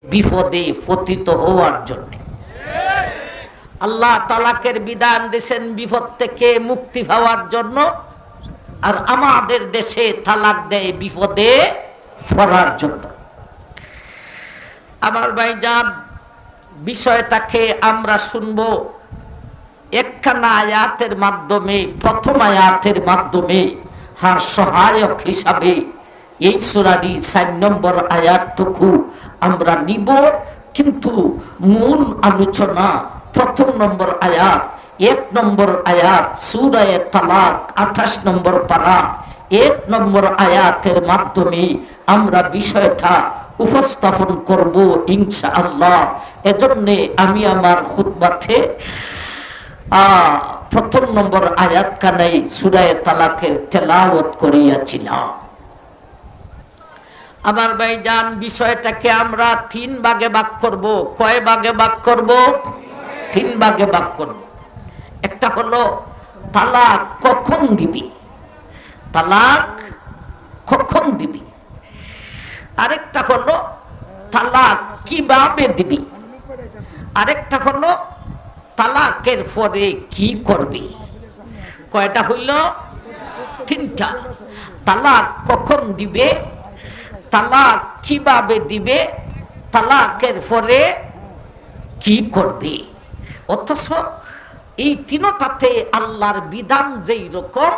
বিপদে পতিত হওয়ার জন্য। আল্লাহ তালাকের বিধান দিয়েছেন বিপদ থেকে মুক্তি পাওয়ার জন্য, আর আমাদের দেশে তালাক দেয় বিপদে পড়ার জন্য। আমার ভাইজান, বিষয়টাকে আমরা শুনবো একখানা আয়াতের মাধ্যমে, প্রথম আয়াতের মাধ্যমে। সহায়ক হিসাবে এই সূরারই 4 নম্বর আয়াতটুকু আমরা নিব, কিন্তু মূল আলোচনা প্রথম নম্বর আয়াত, 1 নম্বর আয়াত সূরা তালাক 28 নম্বর পারা 1 নম্বর আয়াতের মাধ্যমে আমরা বিষয়টা উপস্থাপন করব ইনশাআল্লাহ। এজন্য আমি আমার খুতবাতে প্রথম নম্বর আয়াত কানাই সূরা তালাকের তেলাওয়াত করিয়াছিলাম। আমার ভাইজান, বিষয়টাকে আমরা 3 ভাগে ভাগ করব। কয় ভাগে ভাগ করব? 3 ভাগে ভাগ করব। একটা হলো তালাক কখন দিবি, তালাক কখন দিবি। আরেকটা হলো তালাক কিভাবে দিবি। আরেকটা হলো তালাকের পরে কি করবি। কয়টা হইল? 3টা। তালাক কখন দিবে, তালাক কিভাবে দিবে, তালাকের পরে কি করবে। অথচ এই 3টাতে আল্লাহর বিধান যেই রকম,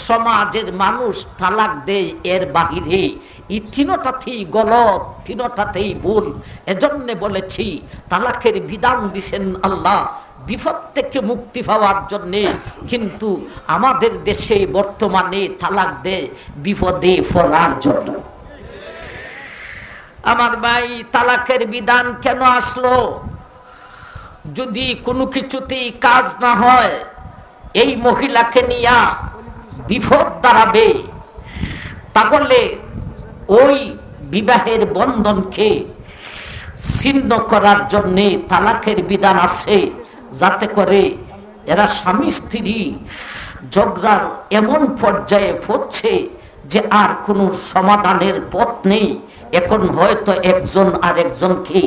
সমাজের মানুষ তালাক দেয় এর বাহিরে। এই 3টাতেই গলত, 3টাতেই ভুল। এজন্য বলেছি তালাকের বিধান দিছেন আল্লাহ বিপদ থেকে মুক্তি পাওয়ার জন্যে, কিন্তু আমাদের দেশে বর্তমানে তালাক দেয় বিপদে পড়ার জন্য। আমার ভাই, তালাকের বিধান কেন আসলো? যদি কোনো কিছুতেই কাজ না হয়, এই মহিলাকে নিয়ে বিপদ দাঁড়াবে, তাহলে ওই বিবাহের বন্ধনকে ছিন্ন করার জন্যে তালাকের বিধান আছে, যাতে করে এরা স্বামী স্ত্রী ঝগড়ার এমন পর্যায়ে পড়ছে যে আর কোনো সমাধানের পথ নেই। এখন হয়তো একজন আরেকজনকে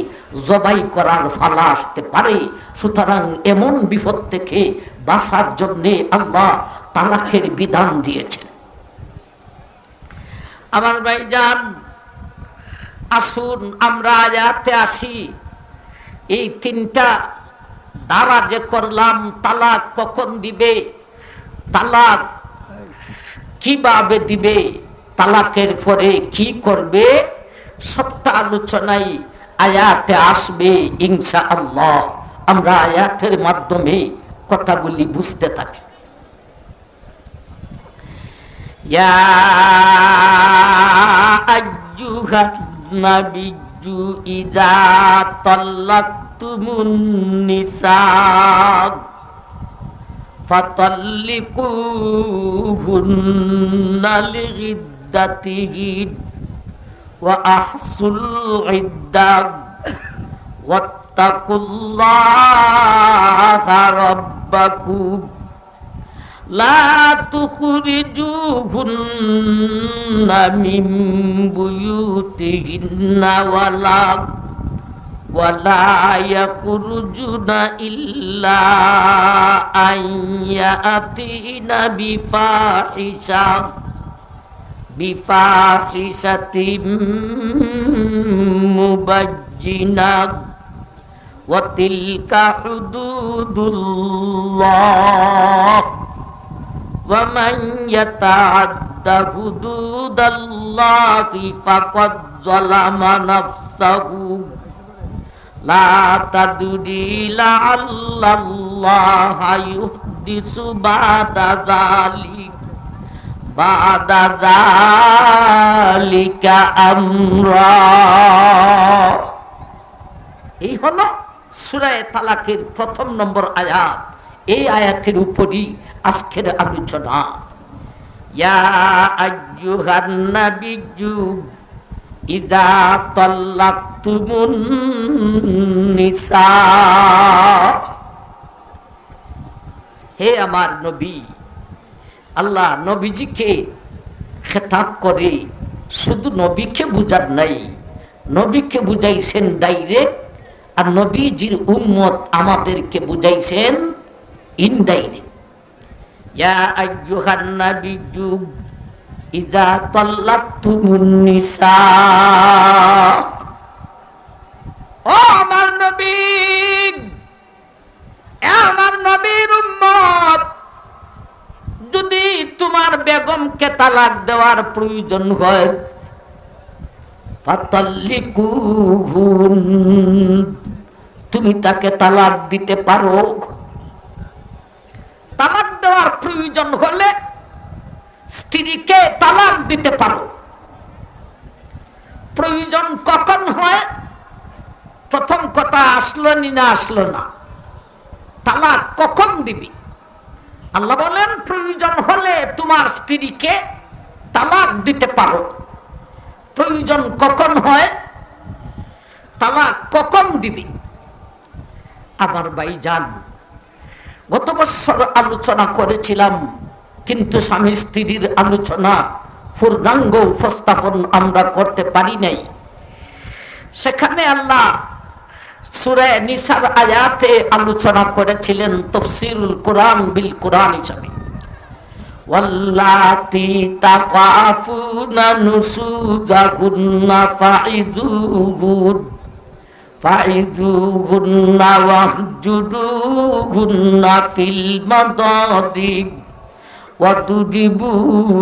জবাই করার ফালা আসতে পারে। সুতরাং এমন বিপদ থেকে বাঁচার জন্যে আল্লাহ তালাকের বিধান দিয়েছেন। আমার ভাইজান, আসুন আমরা আয়াতে আসি। এই 3টা দ্বারা যে করলাম, তালাক কখন দিবে, তালাক কিভাবে দিবে, তালাকের পরে কি করবে, সবটা আলোচনাই আয়াতে আসবে ইনশাআল্লাহ। আমরা আয়াতের মাধ্যমে কথাগুলি বুঝতে থাকি। ইয়া আইয়ুহান নাবিয়্যু ইযা তাল্লাকতুমুন নিসা ফাতাল্লিকুহুন্না লিইদ্দাতিহিন ওয়া আহসুল ইদ্দাহ ওয়াত্তাকুল্লাহা রাব্বাকুম লা তুখরিজুহুন্না মিন বুয়ুতিহিন্না ওয়ালা ইয়াখরুজুনা ইল্লা আন ইয়াতিনা বিফাহিশাতিন মুবাজ্জিনাহ ওয়া তিলকা হুদুদুল্লাহ ওয়া মান ইয়াতাআদ্দা হুদুদাল্লাহি ফাকাদ যালামা নাফসাহু লা তাদরি লাআল্লাল্লাহা ইউহদিসু বাদা যালিকা আমরা। এই হলো সূরা তালাকের 1 নম্বর আয়াত। এই আয়াতের উপরই আজকের আলোচনা। ইয়া আইয়ুহান নাবিয়্যু ইযা তাল্লাকতুমুন নিসা, হে আমার নবী। আল্লাহ নবীজিকে খেতাব করে শুধু নবীকে বুঝার নাই, নবীকে বুঝাইছেন ডাইরেক্ট, আর নবীজির উম্মত আমাদেরকে বুঝাইছেন ইনডাইরেক্ট। ইয়া আইয়ুহান নাবিয়্যু ইযা তাল্লাকতুমুন নিসা, ও আমার নবী, আমার নবীর উম্মত, যদি তোমার বেগমকে তালাক দেওয়ার প্রয়োজন হয়, ফাতাল্লিকুহুন, তুমি তাকে তালাক দিতে পারো। তালাক দেওয়ার প্রয়োজন হলে স্ত্রীকে তালাক দিতে পারো। প্রয়োজন কখন হয়? প্রথম কথা, আসলো না আসলো না, তালাক কখন দিবি? আল্লাহ বলেন প্রয়োজন হলে তোমার স্ত্রীকে তালাক দিতে পারো। প্রয়োজন কখন হয়? তালাক কখন দিবি? আমার ভাইজান, গত বছর আলোচনা করেছিলাম, কিন্তু স্বামী স্ত্রীর আলোচনা পূর্ণাঙ্গ উপস্থাপন আমরা করতে পারি নাই। সেখানে আল্লাহ সূরা নিসার আয়াতে আলোচনা করেছিলেন তাফসীরুল কোরআন বিল কোরআন হিসাবে, ওয়াল্লাতি তাকাফুনা নুশুজাহুন্না ফাইজুহুন্না ওয়াহজুরুহুন্না ফিল মাদাদি ওয়াদরিবুহুন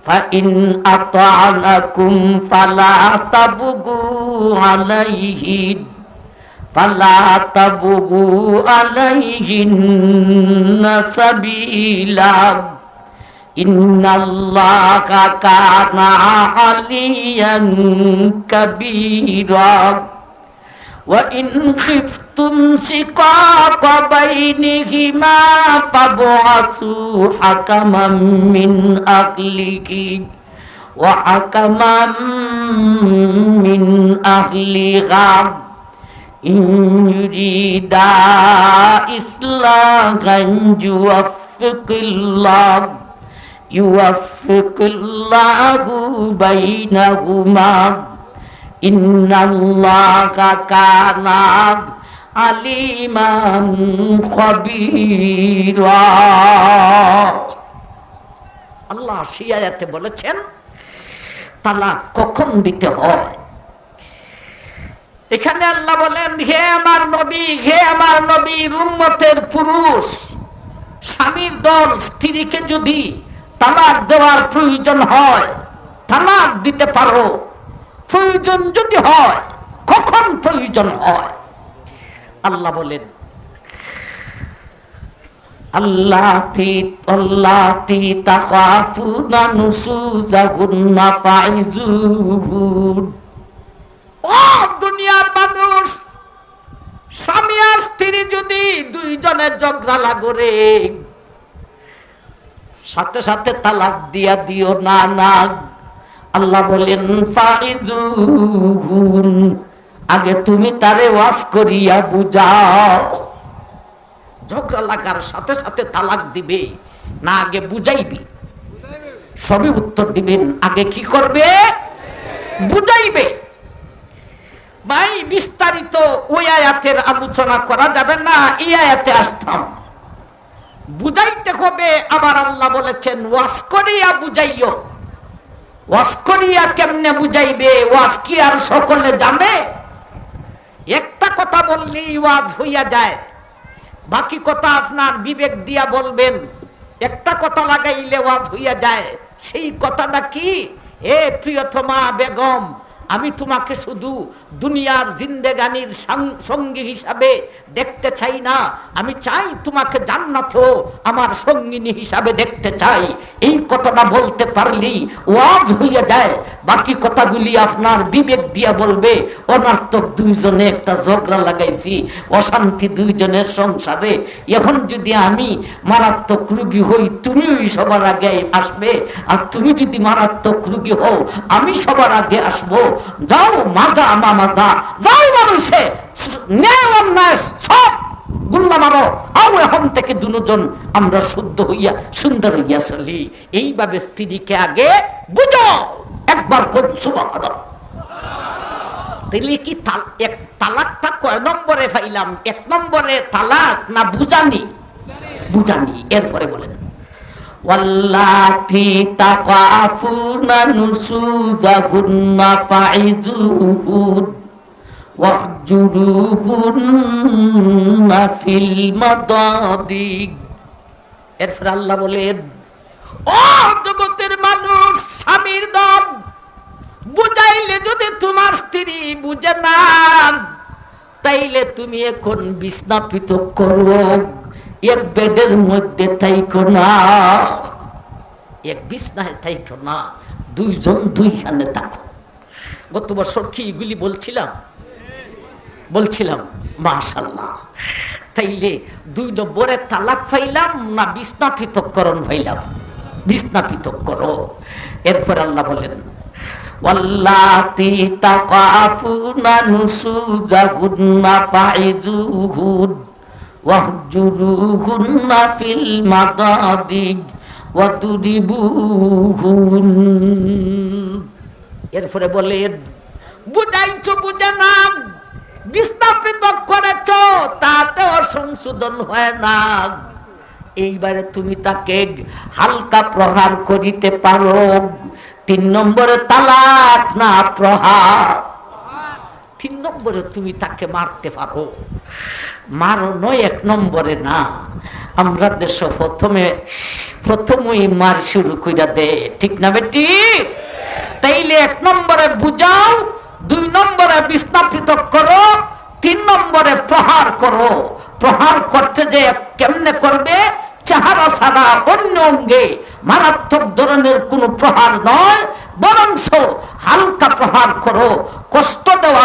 ফাইন আতা'নাকুম ফালা তাবগু আলাইহিন্না সাবিলা ইন্নাল্লাহা কানা আলিয়ান কাবীরা। وَإِنْ خِفْتُمْ شِقَاقَ بَيْنِهِمَا فَابْعَثُوا حَكَمًا مِّنْ أَهْلِهِ وَحَكَمًا مِّنْ أَهْلِهَا إِنْ يُرِيدَا إِصْلَاحًا يُوَفِّقِ اللَّهُ بَيْنَهُمَا ইন্নাল্লাহা কানা আলিমান খাবীরা। আল্লাহ সেই আয়াতে বলেছেন তালাক কখন দিতে হয়। এখানে আল্লাহ বলেন, হে আমার নবী, হে আমার নবীর উম্মতের পুরুষ, স্বামীর দল স্ত্রীকে যদি তালাক দেওয়ার প্রয়োজন হয়, তালাক দিতে পারো। প্রয়োজন যদি হয়, কখন প্রয়োজন হয়? আল্লাহ বলেন, আল্লাতি তাকাফুনা নুশুজাহুন্না ফাইজুহুন। ও দুনিয়ার মানুষ, স্বামী আর স্ত্রী যদি দুইজনের ঝগড়া লাগরে, সাথে সাথে তালাক দিয়া দিও না। না, আল্লাহ বলেন ফাইজুহুন, আগে তুমি তারে ওয়াজ করিয়া বুঝাও। ঝগড়া লাগার সাথে সাথে তালাক দিবে না, আগে বুঝাইবি? সবই উত্তর দিবেন, আগে কি করবে? বুঝাইবে। ভাই, বিস্তারিত ওই আয়াতের আলোচনা করা যাবে না, এই আয়াতে আসতাম। বুঝাইতে হবে। আবার আল্লাহ বলেছেন ওয়াজ করিয়া বুঝাইও। ওয়াজ করিয়া কেমনে বুঝাইবে? ওয়াজ কি আর সকলে জানে? একটা কথা বললেই ওয়াজ হইয়া যায়, বাকি কথা আপনার বিবেক দিয়া বলবেন। একটা কথা লাগাইলে ওয়াজ হইয়া যায়, সেই কথাটা কি? হে প্রিয়তমা বেগম, আমি তোমাকে শুধু দুনিয়ার জিন্দেগানির সঙ্গী হিসাবে দেখতে চাই না, আমি চাই তোমাকে জান্নাতেও আমার সঙ্গিনী হিসাবে দেখতে চাই। এই কথাটা বলতে পারলেই ওয়াজ হইয়া যায়। বাকি কথাগুলি আপনার বিবেক দিয়া বলবে অনার্থক দুইজনে একটা ঝগড়া লাগাইছি, অশান্তি দুইজনের সংসারে। এখন যদি আমি মারাত্মক রোগী হই, তুমিও সবার আগে আসবে, আর তুমি যদি মারাত্মক রোগী হও, আমি সবার আগে আসবো। যাও মাজা মামা যাও, মানুষে ন্যায় অন্যায় সব গুল্লা মারো, আর এখন থেকে দুজন আমরা শুদ্ধ হইয়া সুন্দর হইয়া চলি। এইভাবে স্ত্রীকে আগে বুঝাও। একবার কোন সুবহানাল্লাহ। তাইলে কি এক তালাকটা কয় নম্বরে পাইলাম? এক নম্বরে তালাক না বুঝানি? বুঝানি। এরপরে বলেন ওয়াল্লাতি তাকাফুনা নুশুজাহুন্না ফাইযুহুন ওয়াহজুরুহুন্না ফিল মাদাদি। এরপর আল্লাহ বলেন, ও জগতের মানুষ, স্বামীর দল বুঝাইলে যদি তোমার স্ত্রী বুঝে না, তাইলে তুমি এখন বিছনা পৃথক করো, এক বেডের মধ্যে থাইকো না, এক বিছনায় থাইকো না, দুইজন দুইখানে থাকো। গত বছর কি এগুলি বলছিলাম মাশাআল্লাহ। তাইলে 2 নম্বরে তালাক পাইলাম না বিছনা পৃথককরণ পাইলাম? বিছনা পৃথক করো। এরপর আল্লাহ বলেন ওয়াল্লাতি তাকাফুনা নুশুজাহুন্না ফাইযুহুন ওয়াহজুরুহুন্না ফিল মাদাদি ওয়াদরিবুহুন। এরপরে বলেন বুঝাইছো বুঝে না, বিছনা পৃথক করেছ, তাতেও সংশোধন হয় না। এইবারে তুমি তাকে হালকা প্রহার করিতে পারো। 3 নম্বরে তালাক না প্রহার? 3 নম্বরে তুমি তাকে মারতে পারো, মারো নয় 1 নম্বরে না। আমরা দেশ প্রথমেই মার শুরু কইরা দে, ঠিক না বেটি? তাইলে 1 নম্বরে বুঝাও, 2 নম্বরে বিছনা পৃথক করো, 3 নম্বরে প্রহার করো। প্রহার করতে যে কেমনে করবে? চেহারা ছাড়া অন্য অঙ্গে মারাত্মক ধরনের কোনো প্রহার নয়, বরঞ্চ হালকা প্রহার করো, কষ্ট দেওয়া